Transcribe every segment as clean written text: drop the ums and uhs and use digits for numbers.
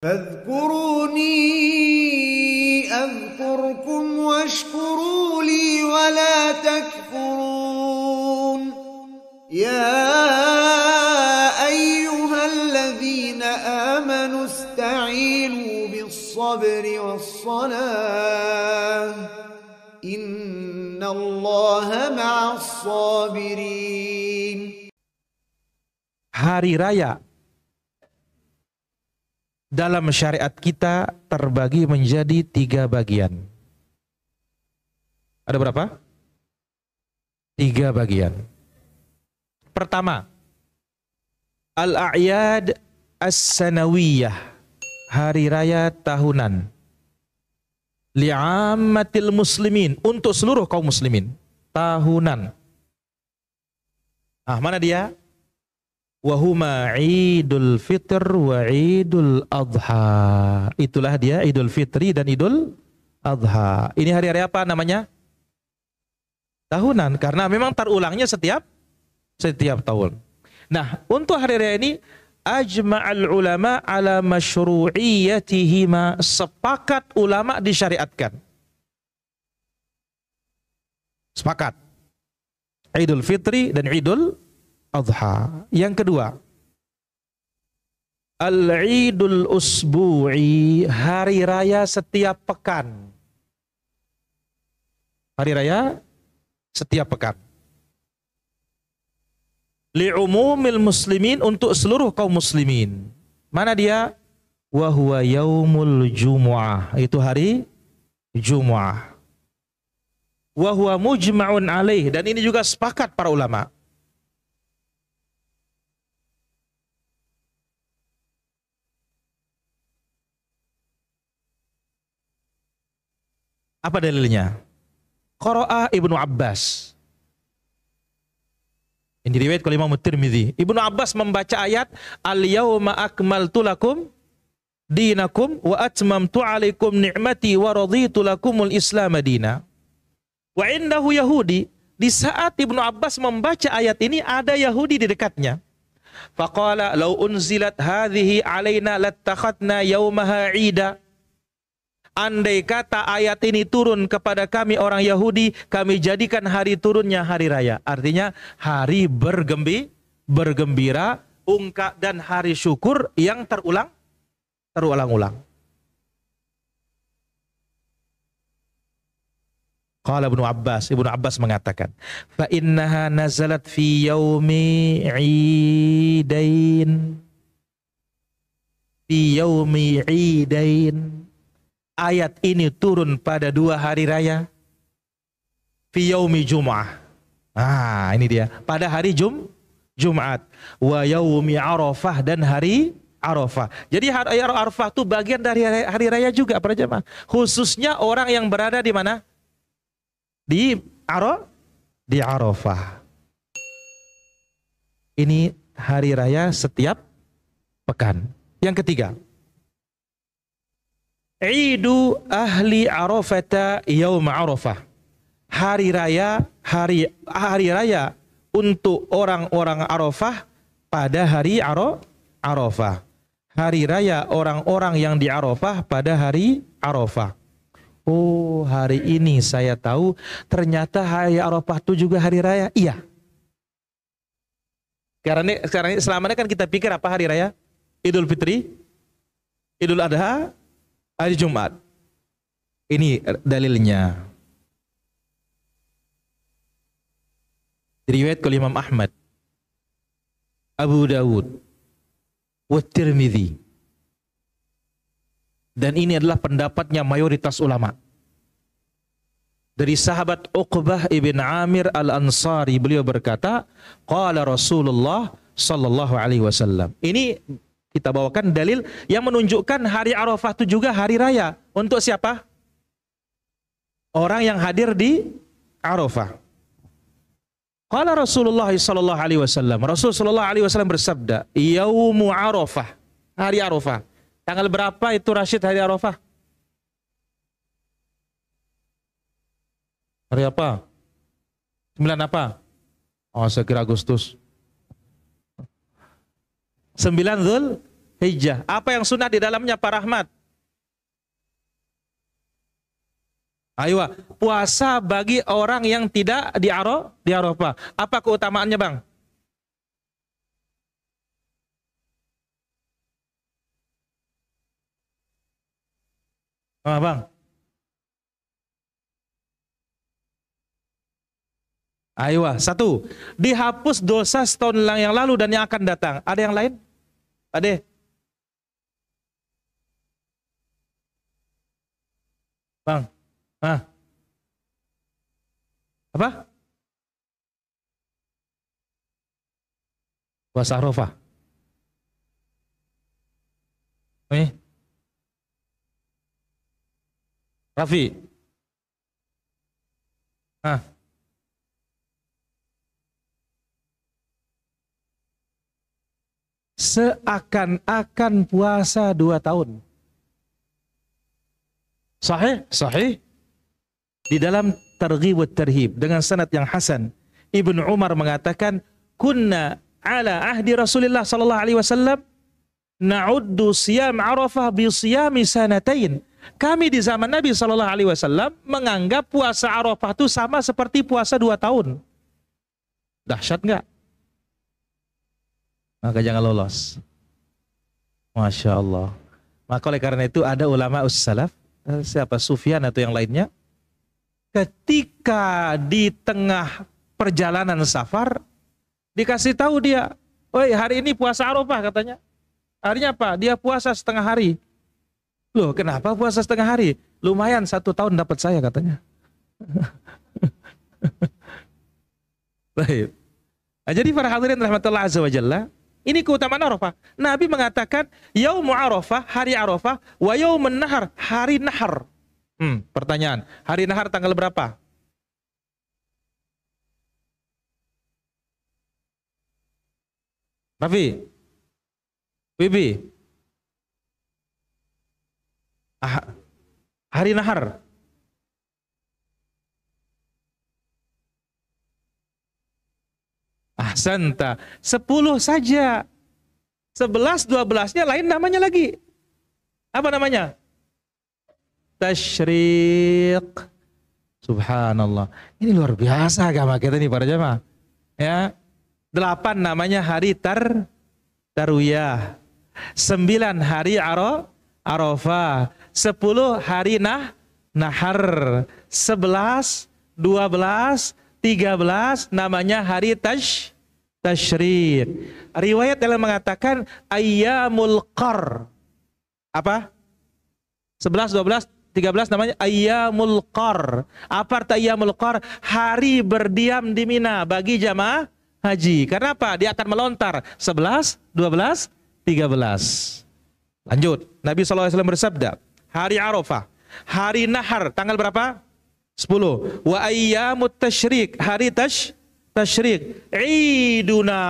فاذكروني أذكركم واشكروا لي ولا تكفرون يا أيها الذين آمنوا استعينوا بالصبر والصلاة إن الله مع الصابرين. Hari raya dalam syariat kita terbagi menjadi 3 bagian. Ada berapa? 3 bagian. Pertama, Al-A'yad As-Sanawiyah, hari raya tahunan. Li'ammatil muslimin, untuk seluruh kaum muslimin. Tahunan. Mana dia? Wahuma Idul Fitr wa Idul Adha. Itulah dia, Idul Fitri dan Idul Adha. Ini hari-hari apa namanya? Tahunan, karena memang terulangnya setiap tahun. Nah, untuk hari raya ini ajma'al ulama ala masyru'iyyatihima, sepakat ulama disyariatkan. Sepakat. Idul Fitri dan Idul Adha. Yang kedua, Al-Idul Usbu'i, hari raya setiap pekan. Hari raya setiap pekan. Li'umumil muslimin, untuk seluruh kaum muslimin. Mana dia? Wa huwa yaumul jumu'ah, itu hari Jumu'ah. Wa huwa mujma'un alaih, dan ini juga sepakat para ulama. Apa dalilnya? Qara'a Ibnu Abbas. Ini riwayat oleh Imam Tirmidzi. Ibnu Abbas membaca ayat Al-yawma akmaltu lakum dinakum wa atmamtu alaikum ni'mati wa raditu lakumul Islam madina. Wa indahu Yahudi. Di saat Ibnu Abbas membaca ayat ini, ada Yahudi di dekatnya. Faqala law unzilat hadhihi alaina lattakhadna yawmaha 'ida. Andai kata ayat ini turun kepada kami orang Yahudi, kami jadikan hari turunnya hari raya. Artinya hari bergembira, ungkap dan hari syukur yang terulang-ulang. Qala Ibnu Abbas mengatakan, fa innaha nazalat fi yaumi 'idain. Fi yaumi 'idain. Ayat ini turun pada 2 hari raya. Fi yaumi Jum'ah. Ini dia. Pada hari Jumat. Wa yaumi Arafah, dan hari Arafah. Jadi hari Arafah itu bagian dari hari raya juga para jemaah. Khususnya orang yang berada di mana? Di Arafah. Ini hari raya setiap pekan. Yang ketiga, Idu ahli Arafata yaum Arafah. Hari raya untuk orang-orang Arafah pada hari Arafah. Hari raya orang-orang yang di Arafah pada hari Arafah. Oh, hari ini saya tahu ternyata hari Arafah itu juga hari raya. Iya. Karena selama ini kan kita pikir apa hari raya? Idul Fitri, Idul Adha, hari Jumat. Ini dalilnya. Riwayat oleh Imam Ahmad, Abu Dawud, wa Tirmidzi. Dan ini adalah pendapatnya mayoritas ulama. Dari sahabat Uqbah ibn Amir al-Ansari, beliau berkata, qala Rasulullah sallallahu alaihi wasallam. Ini kita bawakan dalil yang menunjukkan hari Arafah itu juga hari raya. Untuk siapa? Orang yang hadir di Arafah. Qala Rasulullah sallallahu alaihi wasallam. Rasul sallallahu alaihi wasallam bersabda, "Yaumu Arafah." Hari Arafah. Tanggal berapa itu Rashid hari Arafah? Hari apa? 9 apa? Oh, saya kira Agustus. 9 Hijjah. Apa yang sunnah di dalamnya Pak Rahmat? Ayo, puasa bagi orang yang tidak di Arafah. Apa keutamaannya, Bang? Bang. Ayo, satu, dihapus dosa setahun yang lalu dan yang akan datang. Ada yang lain? Ade? Bang? Hah? Apa? Puasa Arafah. Rafi? Hah? Seakan-akan puasa 2 tahun. Sahih? Sahih. Di dalam Targhib wa Tarhib dengan sanad yang hasan, Ibnu Umar mengatakan, kunna ala ahdi Rasulullah sallallahu alaihi wasallam na'uddu siyam Arafah bi siyami sanatain. Kami di zaman Nabi sallallahu alaihi wasallam menganggap puasa Arafah itu sama seperti puasa 2 tahun. Dahsyat enggak? Maka jangan lolos. Masya Allah. Maka oleh karena itu ada ulama ussalaf, siapa, Sufyan atau yang lainnya, ketika di tengah perjalanan safar, dikasih tahu dia, "Oi, hari ini puasa Arafah," katanya. Harinya apa? Dia puasa setengah hari. Loh, kenapa puasa setengah hari? Lumayan 1 tahun dapat saya, katanya. Baik. Nah, jadi para hadirin rahmatullah azza wa jalla, ini keutamaan Arafah. Nabi mengatakan, Yaumu Arafah, hari Arafah, wa yaumun nahar, hari nahar. Pertanyaan, hari nahar tanggal berapa? Rafi? Bibi? Hari nahar? Ahsanta, 10 saja. 11, 12-nya lain namanya lagi. Apa namanya? Tasyriq. Subhanallah. Ini luar biasa agama kita nih para jamaah. Ya. 8 namanya hari tarwiyah. 9 hari Arafah. 10 hari nahar. 11, 12, 13 namanya hari tasyriq. Riwayat yang mengatakan ayyamul qar. Apa? 11, 12, 13 namanya ayyamul qar. Apa arti ayyamul qar? Hari berdiam di Mina bagi jamaah haji. Karena apa? Dia akan melontar 11, 12, 13. Lanjut. Nabi SAW bersabda, hari Arafah, hari nahar tanggal berapa? 10. Wa ayyamut tasyrik, hari tasyrik. Iduna,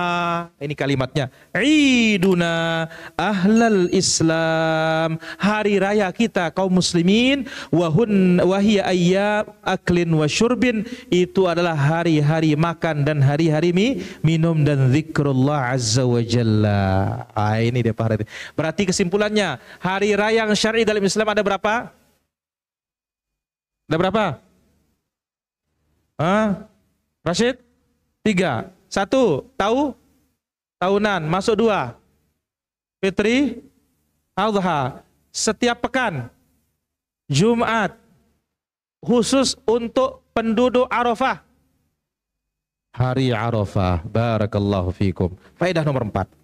ini kalimatnya. Iduna ahlal Islam, hari raya kita kaum muslimin. Wahia ayyam aklin wa syurbin, itu adalah hari-hari makan dan hari-hari minum dan zikrullah azza wa jalla. Ini dia Pak. Berarti kesimpulannya, hari raya yang syar'i dalam Islam ada berapa? Ada berapa? Rashid? 3. 1, tahunan. Masuk 2. Fitri, Adha. Setiap pekan. Jumat. Khusus untuk penduduk Arafah. Hari Arafah. Barakallahu fikum. Faedah nomor 4.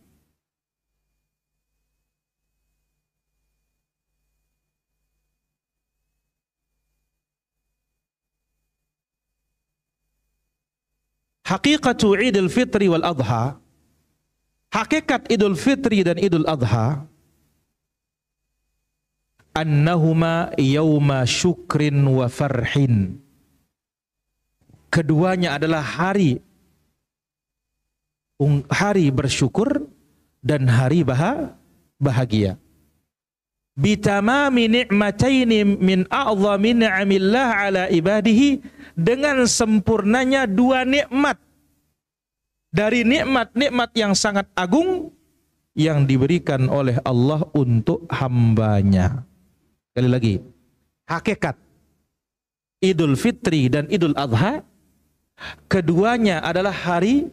Hakikatu Idul Fitri wal Adha, hakikat Idul Fitri dan Idul Adha, annahuma yauma syukrin wa farhin. Keduanya adalah hari bersyukur dan hari bahagia. Bitamami ni'mataini min a'zami ni'amillah ala ibadihi, dengan sempurnanya 2 nikmat dari nikmat-nikmat yang sangat agung yang diberikan oleh Allah untuk hambanya. Sekali lagi, hakikat Idul Fitri dan Idul Adha, keduanya adalah hari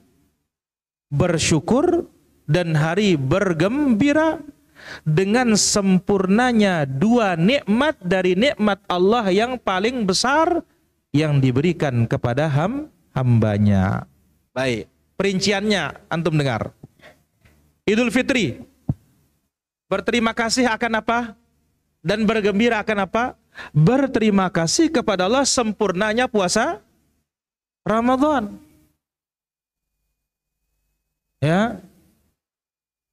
bersyukur dan hari bergembira dengan sempurnanya dua nikmat dari nikmat Allah yang paling besar yang diberikan kepada hambanya. Baik, perinciannya antum dengar. Idul Fitri, berterima kasih akan apa? Dan bergembira akan apa? Berterima kasih kepada Allah sempurnanya puasa Ramadan. Ya,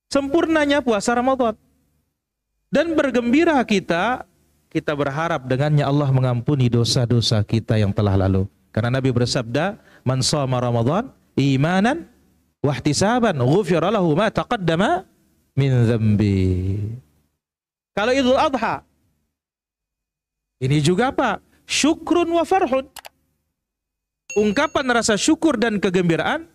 sempurnanya puasa Ramadan. Dan bergembira kita berharap dengannya Allah mengampuni dosa-dosa kita yang telah lalu. Karena Nabi bersabda, "Man shoma Ramadan imanan wahtisaban ghufira lahu ma taqaddama min dzambi." Kalau Idul Adha, ini juga apa? Syukrun wa farhun. Ungkapan rasa syukur dan kegembiraan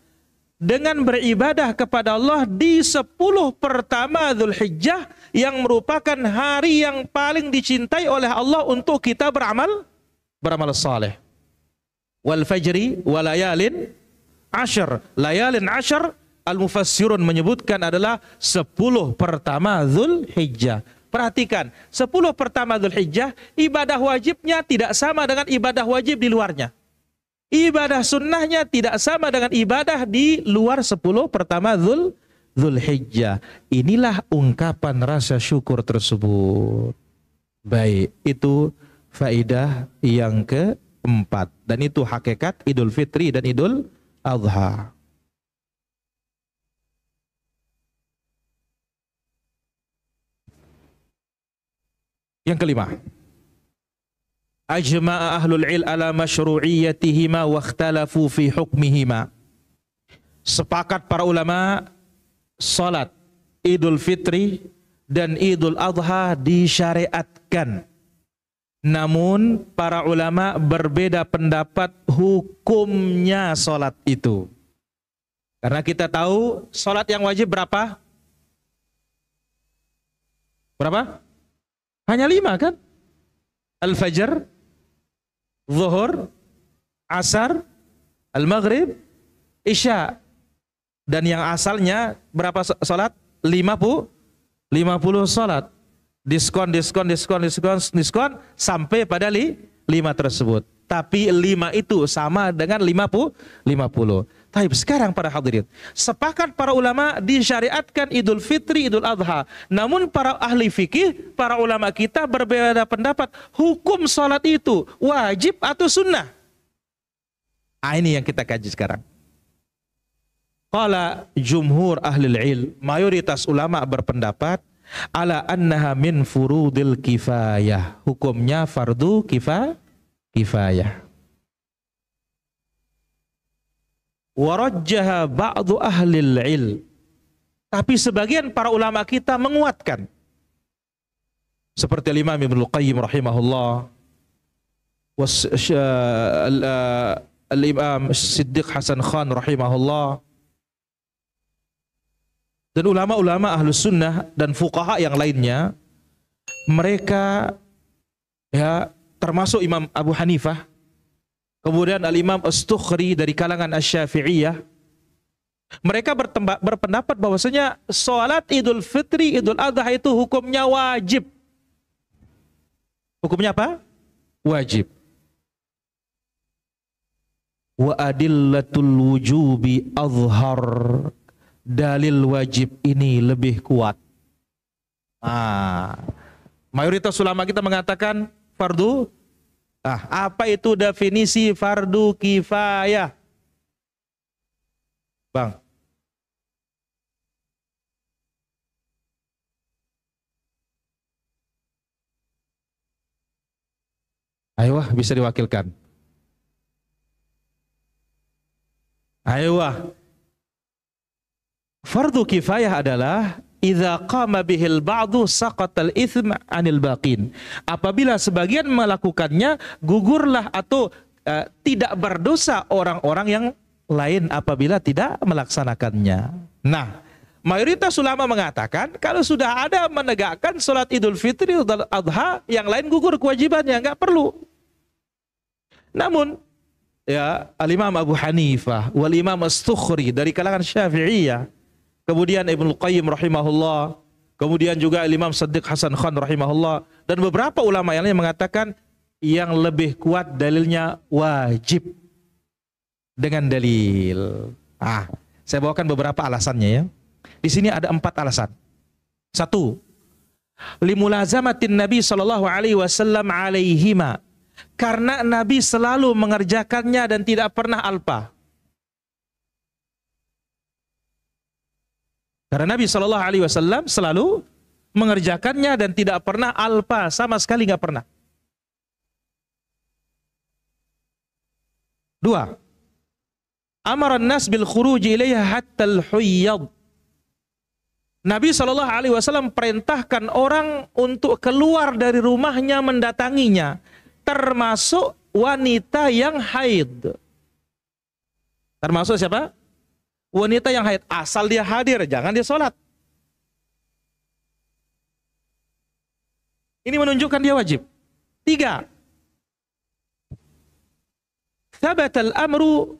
dengan beribadah kepada Allah di 10 pertama Dzulhijjah yang merupakan hari yang paling dicintai oleh Allah untuk kita beramal saleh. Wal fajri wa layalin ashar. Layalin ashar, al-mufassirun menyebutkan adalah 10 pertama Dzulhijjah. Perhatikan, 10 pertama Dzulhijjah ibadah wajibnya tidak sama dengan ibadah wajib di luarnya. Ibadah sunnahnya tidak sama dengan ibadah di luar 10 pertama Dzulhijjah. Inilah ungkapan rasa syukur tersebut. Baik, itu faidah yang keempat. Dan itu hakikat Idul Fitri dan Idul Adha. Yang kelima, ajma'a ahlul ilm ala masyru'iyyatihima wa ikhtalafu fi hukmihima. Sepakat para ulama salat Idul Fitri dan Idul Adha disyariatkan. Namun para ulama berbeda pendapat hukumnya salat itu. Karena kita tahu salat yang wajib berapa? Berapa? Hanya 5 kan? Al-Fajr, Zuhur, Asar, Al-Maghrib, Isya. Dan yang asalnya berapa salat? 50 salat. Diskon sampai pada 5 tersebut. Tapi 5 itu sama dengan 50. Tapi sekarang para hadirin, sepakat para ulama disyariatkan Idul Fitri, Idul Adha. Namun para ahli fikih, para ulama kita berbeda pendapat hukum salat itu wajib atau sunnah. Ini yang kita kaji sekarang. Qala jumhur ahli ilm, mayoritas ulama berpendapat ala annaha min furudil kifayah. Hukumnya fardu kifayah. Warajjaha ba'du ahlil ilm. Tapi sebagian para ulama kita menguatkan. Seperti Imam Ibnu Qayyim rahimahullah, Al-Imam Siddiq Hasan Khan rahimahullah, dan ulama-ulama ahlus sunnah dan fuqaha yang lainnya. Mereka ya termasuk Imam Abu Hanifah, kemudian Al-Imam As-Tukhri dari kalangan Asy-Syafi'iyah. Mereka berpendapat bahwasanya salat Idul Fitri, Idul Adha itu hukumnya wajib. Hukumnya apa? Wajib. Wa adillatul wujubi azhar. Dalil wajib ini lebih kuat. Mayoritas ulama kita mengatakan fardu. Apa itu definisi fardu kifayah? Bang. Ayo, bisa diwakilkan. Ayo. Fardu kifayah adalah idza qama bihil ba'du saqatal itsm 'anil baqin. Apabila sebagian melakukannya, gugurlah atau tidak berdosa orang-orang yang lain apabila tidak melaksanakannya. Nah, mayoritas ulama mengatakan kalau sudah ada menegakkan sholat Idul Fitri, Idul Adha, yang lain gugur kewajibannya, nggak perlu. Namun ya Al-Imam Abu Hanifah wal Imam As-Sukhri dari kalangan Syafi'iyah, kemudian Ibnu Qayyim rahimahullah, kemudian juga Imam Shaddiq Hasan Khan rahimahullah, dan beberapa ulama yang lain mengatakan yang lebih kuat dalilnya wajib dengan dalil. Saya bawakan beberapa alasannya ya. Di sini ada 4 alasan. 1, limulazamatin Nabi sallallahu alaihi wasallam alaihima, karena Nabi selalu mengerjakannya dan tidak pernah alpa. Karena Nabi sallallahu alaihi wasallam selalu mengerjakannya dan tidak pernah alpa, sama sekali nggak pernah. 2, amaran nas bil khuruj ilaiha hatta al-huyyad. Nabi sallallahu alaihi wasallam perintahkan orang untuk keluar dari rumahnya mendatanginya, termasuk wanita yang haid. Termasuk siapa? Wanita yang haid, asal dia hadir, jangan dia sholat. Ini menunjukkan dia wajib. 3, thabata al-amru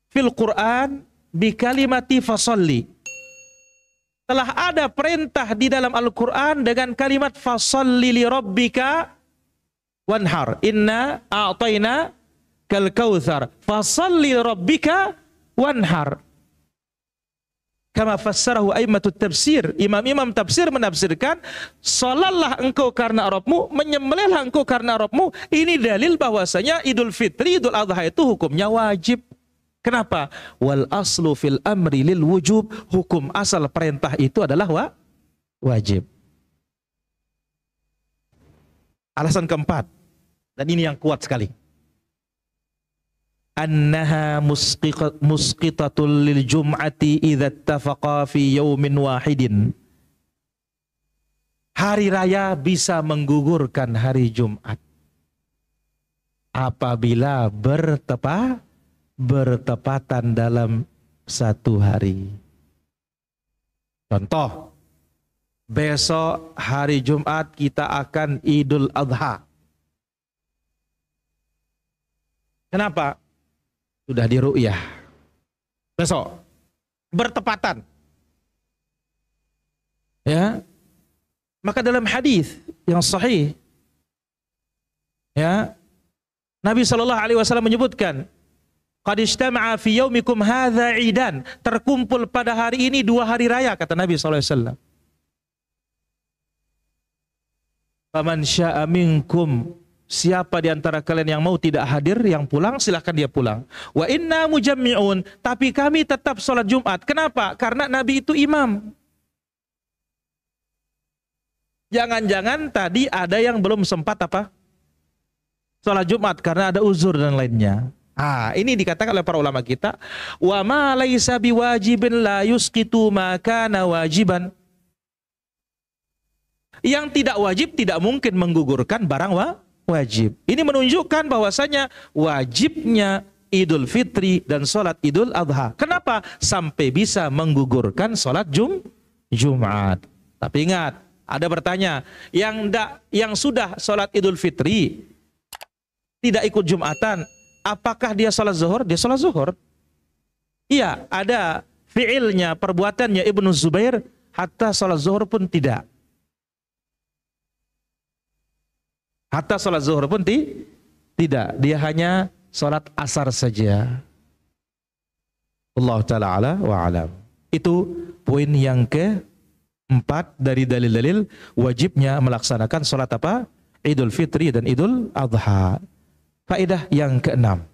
fil Quran bi kalimati fasalli. Telah ada perintah di dalam Al-Quran dengan kalimat fasalli li rabbika wanhar, inna a'tayna kal kautsar fasalli li rabbika wanhar. Kama fassarahu a'immatut tafsir, imam-imam tafsir menafsirkan, salatlah engkau karena Rabbmu, menyembelihlah engkau karena Rabbmu. Ini dalil bahwasanya Idul Fitri, Idul Adha itu hukumnya wajib. Kenapa? Wal aslu fil amri lil wujub, hukum asal perintah itu adalah wajib. Alasan keempat, dan ini yang kuat sekali. Annaha musqitatul lil jum'ati idza ittafaqa fi yaumin wahidin. Hari raya bisa menggugurkan hari Jumat apabila bertepatan dalam satu hari. Contoh, besok hari Jumat kita akan Idul Adha. Kenapa? Sudah diru'yah. Besok bertepatan. Ya. Maka dalam hadis yang sahih, ya, Nabi sallallahu alaihi wasallam menyebutkan, qad ijtama'a fi yaumikum hadza 'idan, terkumpul pada hari ini 2 hari raya, kata Nabi sallallahu alaihi wasallam. Faman syaa'a minkum, siapa di antara kalian yang mau tidak hadir, yang pulang, silahkan dia pulang. Wa inna mujammi'un, tapi kami tetap sholat Jumat. Kenapa? Karena Nabi itu imam. Jangan-jangan tadi ada yang belum sempat apa? Sholat Jumat karena ada uzur dan lainnya. Ini dikatakan oleh para ulama kita, wa ma laisa biwajibin la yusqitu ma kana wajiban. Yang tidak wajib tidak mungkin menggugurkan barang wajib. Ini menunjukkan bahwasanya wajibnya Idul Fitri dan sholat Idul Adha. Kenapa? Sampai bisa menggugurkan sholat Jumat. Tapi ingat, ada bertanya, yang sudah sholat Idul Fitri tidak ikut Jumatan, apakah dia sholat zuhur? Dia sholat zuhur. Iya, ada fi'ilnya, perbuatannya Ibnu Zubair, hatta sholat zuhur pun tidak. Hatta sholat zuhur pun tidak. Dia hanya sholat asar saja. Allah Ta'ala ala wa alam. Itu poin yang keempat dari dalil-dalil wajibnya melaksanakan sholat apa? Idul Fitri dan Idul Adha. Faedah yang keenam,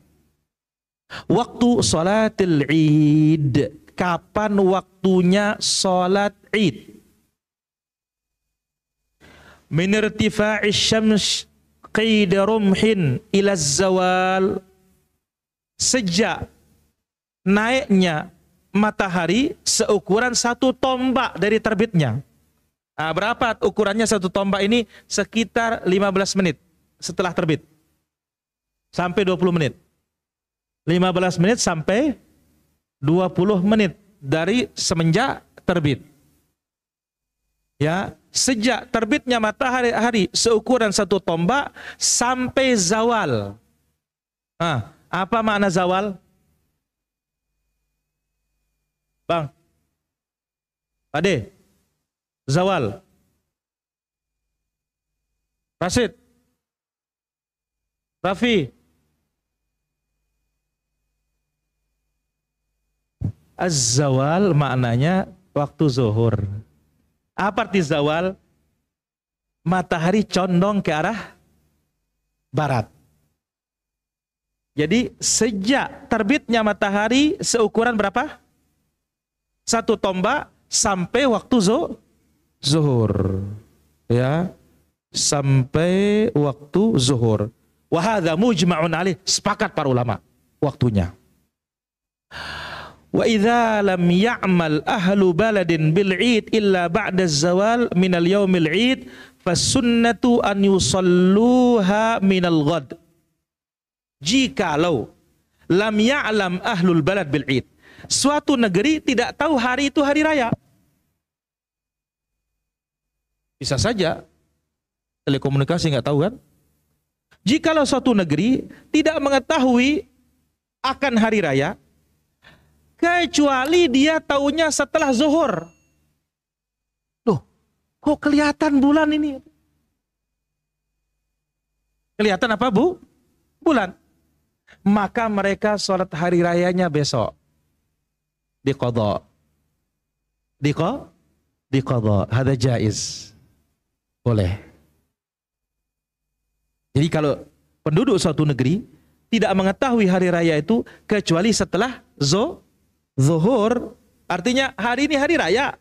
waktu sholatil Id. Kapan waktunya sholat Id? Min irtifa'is syams qida rumhin ila zawal, sejak naiknya matahari seukuran 1 tombak dari terbitnya. Berapa ukurannya 1 tombak ini? Sekitar 15 menit setelah terbit sampai 20 menit. 15 menit sampai 20 menit dari semenjak terbit. Ya, sejak terbitnya matahari seukuran 1 tombak sampai zawal. Apa makna zawal? Bang, Ade, zawal. Rasid, Rafi. Az-zawal maknanya waktu zuhur. Apa arti zawal? Matahari condong ke arah barat. Jadi sejak terbitnya matahari seukuran berapa? 1 tombak sampai waktu zuhur. Ya, sampai waktu zuhur. Wa hadza mujma'un alaih, sepakat para ulama waktunya. Wa idza lam ya'mal ahlu baladin bil 'id illa ba'da az-zawal min al-yaumil 'id fasunnatu an yusalluha min al-ghad. Jikalau lam ya'lam ahlul balad bil 'id, suatu negeri tidak tahu hari itu hari raya. Bisa saja telekomunikasi nggak tahu kan? Jikalau suatu negeri tidak mengetahui akan hari raya, kecuali dia taunya setelah zuhur. Loh, kok kelihatan bulan ini? Kelihatan apa, Bu? Bulan. Maka mereka sholat hari rayanya besok. Diqadha. Diqadha. Hada jaiz. Boleh. Jadi kalau penduduk suatu negeri tidak mengetahui hari raya itu kecuali setelah zuhur, artinya hari ini hari raya.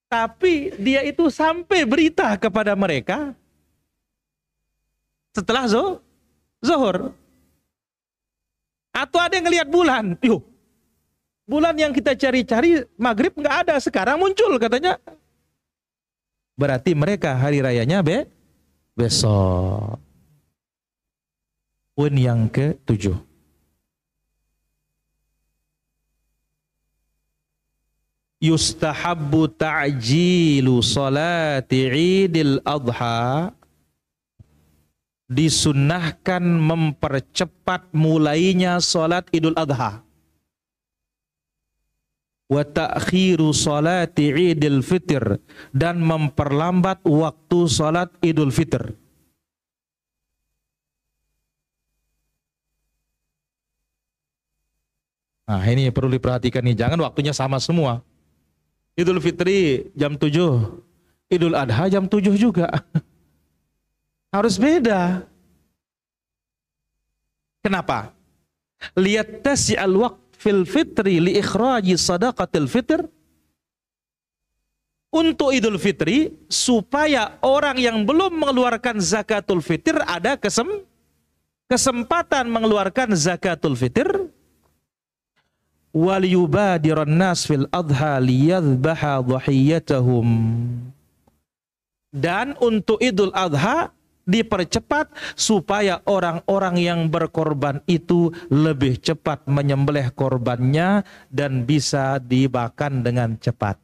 Tapi dia itu sampai berita kepada mereka setelah zuhur. Atau ada yang ngelihat bulan. Yuh, bulan yang kita cari-cari maghrib nggak ada, sekarang muncul katanya. Berarti mereka hari rayanya besok. Poin yang ke-7. Yustahabbu ta'jilu salati Idil Adha. Disunnahkan mempercepat mulainya salat Idul Adha. Wa ta'khiru salati Idul Fitr, dan memperlambat waktu salat Idul Fitr. Nah, ini perlu diperhatikan nih, jangan waktunya sama semua. Idul Fitri jam 7, Idul Adha jam 7 juga. Harus beda. Kenapa? Lihat tasi'al waqt fil fitri li ikhraji sadaqatil fitr. Untuk Idul Fitri, supaya orang yang belum mengeluarkan zakatul fitr ada kesempatan mengeluarkan zakatul fitr. Wal yubadiran nas fil adha liyadhbaha dhahiyatahum. Dan untuk Idul Adha dipercepat supaya orang-orang yang berkorban itu lebih cepat menyembelih korbannya dan bisa dimakan dengan cepat.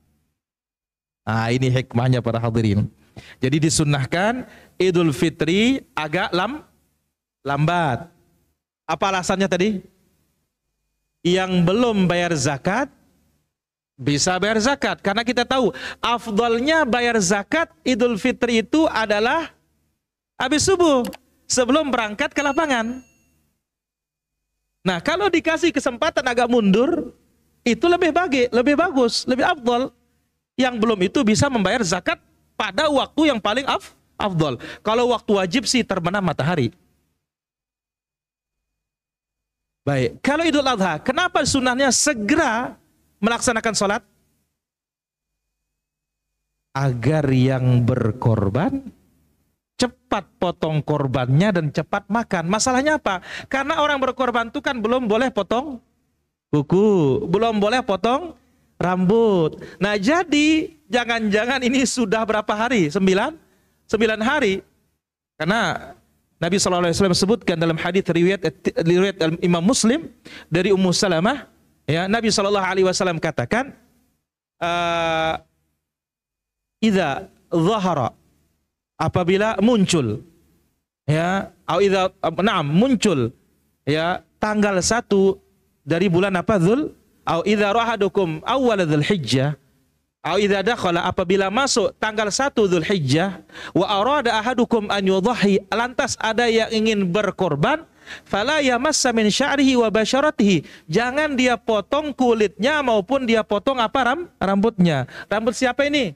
Nah, ini hikmahnya para hadirin. Jadi disunnahkan Idul Fitri agak lambat. Apa alasannya tadi? Yang belum bayar zakat bisa bayar zakat, karena kita tahu afdalnya bayar zakat Idul Fitri itu adalah habis subuh, sebelum berangkat ke lapangan. Nah, kalau dikasih kesempatan agak mundur, itu lebih bagus, lebih afdal. Yang belum itu bisa membayar zakat pada waktu yang paling afdal. Kalau waktu wajib sih terbenam matahari. Baik, kalau Idul Adha, kenapa sunnahnya segera melaksanakan sholat? Agar yang berkorban cepat potong korbannya dan cepat makan. Masalahnya apa? Karena orang berkorban itu kan belum boleh potong kuku, belum boleh potong rambut. Nah, jadi jangan-jangan ini sudah berapa hari? 9 hari. Karena Nabi SAW sebutkan dalam hadis riwayat Imam Muslim dari Ummu Salamah, ya, Nabi SAW katakan, idza dhahara, apabila muncul, ya, au idza muncul, ya, tanggal 1 dari bulan apa? Au idza rahadukum awwal Dzulhijjah, au idza dakhala, apabila masuk tanggal 1 Dzulhijjah, wa arada ahadukum an yudhahi, lantas ada yang ingin berkorban, fala yamassa min sya'rihi wa basyaratihi, jangan dia potong kulitnya maupun dia potong apa? Rambutnya. Rambut siapa ini?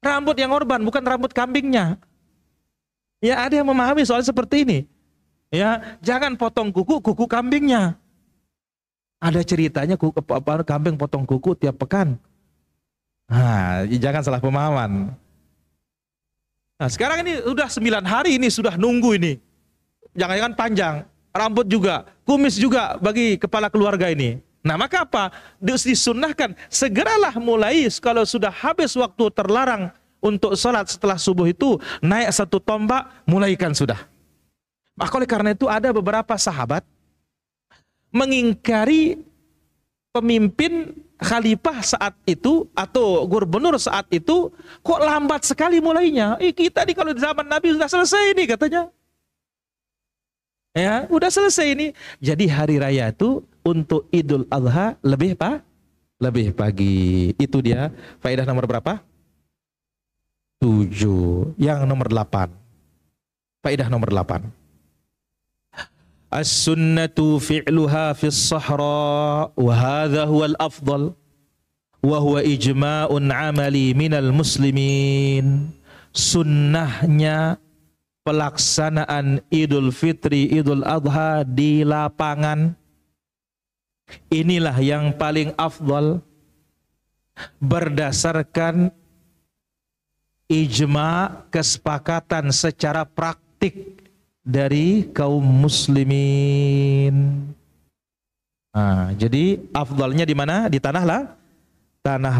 Rambut yang korban, bukan rambut kambingnya. Ya, ada yang memahami soal seperti ini. Ya, jangan potong kuku kambingnya. Ada ceritanya kambing potong kuku tiap pekan. Nah, jangan salah pemahaman. Nah, sekarang ini udah 9 hari ini sudah nunggu ini. Jangan-jangan panjang, rambut juga, kumis juga bagi kepala keluarga ini. Nah, maka apa? Disunnahkan segeralah mulai kalau sudah habis waktu terlarang untuk sholat setelah subuh itu, naik 1 tombak, mulaikan sudah. Maka oleh karena itu ada beberapa sahabat mengingkari pemimpin khalifah saat itu atau gubernur saat itu, kok lambat sekali mulainya. Kita nih kalau di zaman Nabi sudah selesai ini katanya. Ya, udah selesai ini. Jadi hari raya itu untuk Idul Adha lebih pagi. Itu dia faedah nomor berapa? 7. Yang nomor 8. Faedah nomor 8. As-sunnatu fi'luha fis sahra wa hadha huwa al-afdal wa huwa ijma'un 'amali minal muslimin. Sunnahnya pelaksanaan Idul Fitri, Idul Adha di lapangan, inilah yang paling afdal berdasarkan ijma, kesepakatan secara praktik dari kaum muslimin. Nah, jadi afdalnya di mana? Di tanah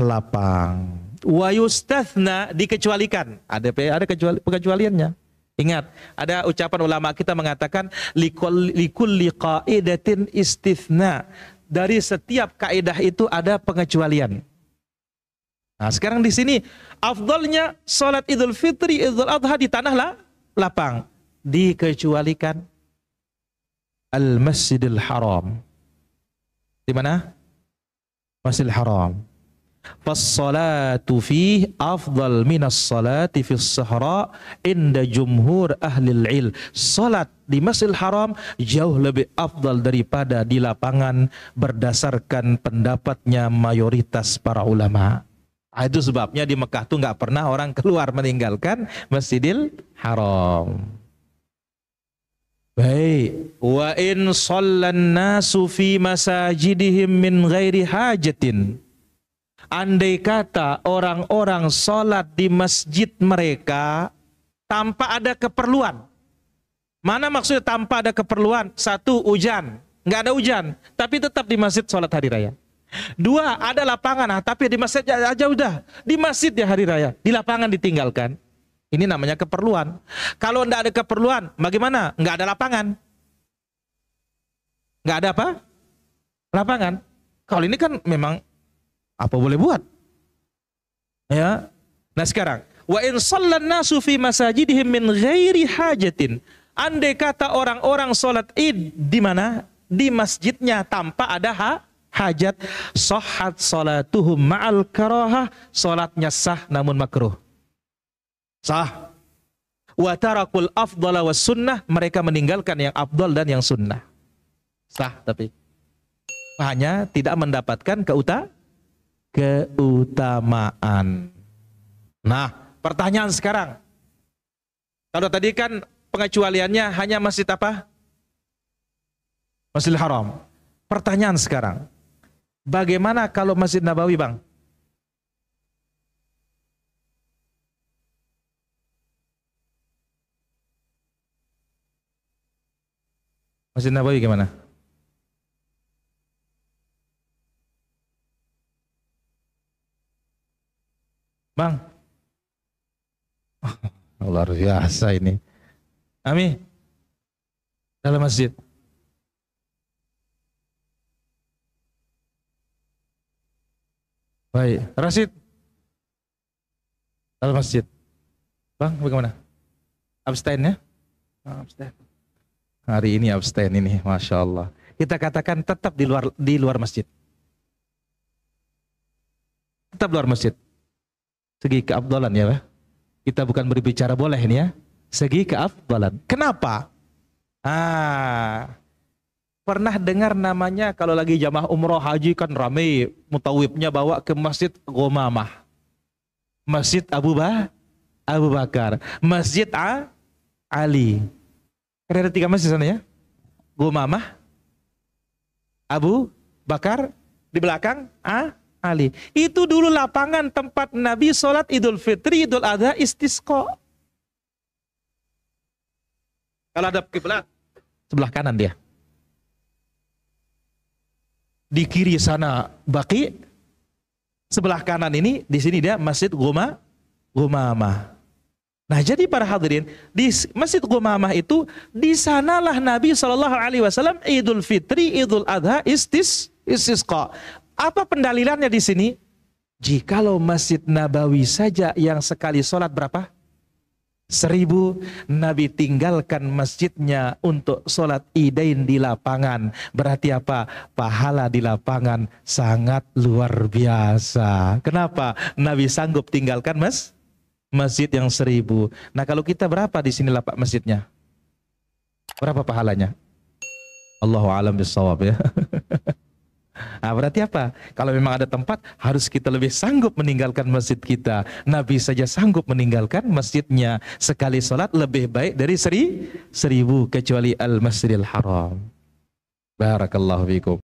lapang. Wa yustathna, dikecualikan. Ada pengecualiannya. Ingat, ada ucapan ulama kita mengatakan likulli qaidatin istithna. Dari setiap kaidah itu ada pengecualian. Nah, sekarang di sini afdalnya salat Idul Fitri, Idul Adha di tanah lapang. Dikecualikan Al-Masjidil Haram. Di mana? Masjidil Haram. Fas-salatu fih afdal minas salati fis sahra inda jumhur ahlil ilm. Salat di Masjidil Haram jauh lebih afdal daripada di lapangan berdasarkan pendapatnya mayoritas para ulama. Itu sebabnya di Mekah tuh nggak pernah orang keluar meninggalkan Masjidil Haram. Baik, wa in shallan nasu fi masajidihim min ghairi hajatin. Andai kata orang-orang salat di masjid mereka tanpa ada keperluan. Mana maksudnya tanpa ada keperluan? 1, hujan, nggak ada hujan, tapi tetap di masjid salat hari raya. 2, ada lapangan, tapi di masjid aja udah, di masjid ya hari raya, di lapangan ditinggalkan. Ini namanya keperluan. Kalau tidak ada keperluan, bagaimana? Nggak ada lapangan. Nggak ada apa? Lapangan. Kalau ini kan memang apa boleh buat. Ya. Nah sekarang, wa in shallan nasu fi masajidihim min ghairi hajatin. Andai kata orang-orang salat Id di mana? Di masjidnya tanpa ada hajat, sahhat salatuhum ma'al karahah, salatnya sah namun makruh. Sah. Wa tarakul afdala was sunnah, mereka meninggalkan yang afdal dan yang sunnah. Sah, tapi hanya tidak mendapatkan keutamaan. Nah, pertanyaan sekarang. Kalau tadi kan pengecualiannya hanya masjid apa? Masjidil Haram. Pertanyaan sekarang. Bagaimana kalau Masjid Nabawi, Bang? Masjid Nabawi gimana? Bang? Luar biasa ini. Ami? Dalam masjid. Baik, Rasid. Dalam masjid. Bang, bagaimana? Abstain ya? Abstain. Hari ini abstain ini, Masya Allah. Kita katakan tetap di luar masjid. Tetap luar masjid. Segi keafdalan ya, Pak. Kita bukan berbicara boleh ini ya. Segi keafdalan. Kenapa? Pernah dengar namanya kalau lagi jamaah umroh haji kan ramai mutawibnya bawa ke Masjid Ghamamah. Masjid Abu Bakar. Masjid Ali. Kan ada 3 masjid sana ya. Ghamamah, Abu Bakar, di belakang Ali. Itu dulu lapangan tempat Nabi sholat Idul Fitri, Idul Adha, istisqa. Kalau ada kiblat sebelah kanan dia. Di kiri sana Baqi, sebelah kanan ini di sini dia Masjid Ghamamah. Nah, jadi para hadirin, di Masjid Ghamamah itu di sanalah Nabi SAW Idul Fitri, Idul Adha, istisqa. Apa pendalilannya di sini? Jikalau Masjid Nabawi saja yang sekali sholat berapa? 1000, Nabi tinggalkan masjidnya untuk sholat idain di lapangan. Berarti apa? Pahala di lapangan sangat luar biasa. Kenapa? Nabi sanggup tinggalkan masjid yang 1000. Nah, kalau kita berapa di sini lapak masjidnya? Berapa pahalanya? Allahu a'lam bissawab ya. Nah, berarti apa? Kalau memang ada tempat, harus kita lebih sanggup meninggalkan masjid kita. Nabi saja sanggup meninggalkan masjidnya. Sekali sholat lebih baik dari 1000, kecuali Al-Masjidil Haram. Barakallahu fikum.